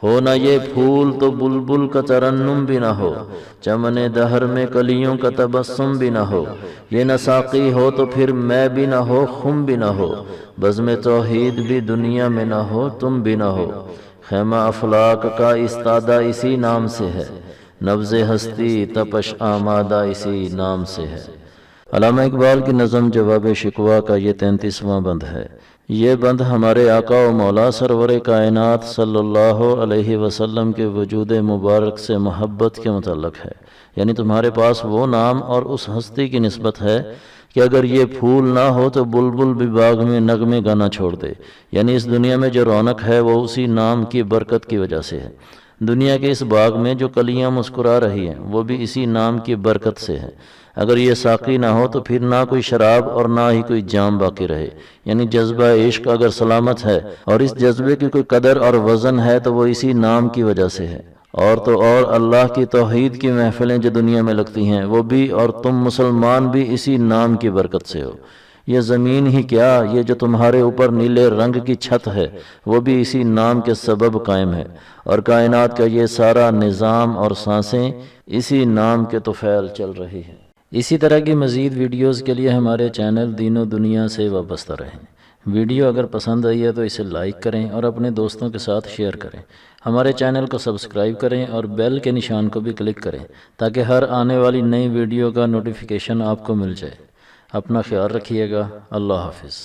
ہو نہ یہ پھول تو بلبل کا ترنم بھی نہ ہو، چمن دہر میں کلیوں کا تبسم بھی نہ ہو، یہ نہ ساقی ہو تو پھر میں بھی نہ ہو، خم بھی نہ ہو، بزم توحید بھی دنیا میں نہ ہو، تم بھی نہ ہو، خیمہ افلاک کا استادہ اسی نام سے ہے، نبض ہستی تپش آمادہ اسی نام سے ہے۔ علامہ اقبال کی نظم جواب شکوہ کا یہ 33واں بند ہے۔ یہ بند ہمارے آقا و مولا سرور کائنات صلی اللہ علیہ وسلم کے وجود مبارک سے محبت کے متعلق ہے، یعنی تمہارے پاس وہ نام اور اس ہستی کی نسبت ہے کہ اگر یہ پھول نہ ہو تو بلبل بھی باغ میں نغمے گانا چھوڑ دے، یعنی اس دنیا میں جو رونق ہے وہ اسی نام کی برکت کی وجہ سے ہے۔ دنیا کے اس باغ میں جو کلیاں مسکرا رہی ہیں وہ بھی اسی نام کی برکت سے ہے۔ اگر یہ ساقی نہ ہو تو پھر نہ کوئی شراب اور نہ ہی کوئی جام باقی رہے، یعنی جذبہ عشق اگر سلامت ہے اور اس جذبے کی کوئی قدر اور وزن ہے تو وہ اسی نام کی وجہ سے ہے۔ اور تو اور اللہ کی توحید کی محفلیں جو دنیا میں لگتی ہیں وہ بھی اور تم مسلمان بھی اسی نام کی برکت سے ہو۔ یہ زمین ہی کیا، یہ جو تمہارے اوپر نیلے رنگ کی چھت ہے وہ بھی اسی نام کے سبب قائم ہے، اور کائنات کا یہ سارا نظام اور سانسیں اسی نام کے طفیل چل رہی ہیں۔ اسی طرح کی مزید ویڈیوز کے لیے ہمارے چینل دین و دنیا سے وابستہ رہیں۔ ویڈیو اگر پسند آئی ہے تو اسے لائک کریں اور اپنے دوستوں کے ساتھ شیئر کریں۔ ہمارے چینل کو سبسکرائب کریں اور بیل کے نشان کو بھی کلک کریں تاکہ ہر آنے والی نئی ویڈیو کا نوٹیفیکیشن آپ کو مل جائے۔ اپنا خیال رکھیے گا۔ اللہ حافظ۔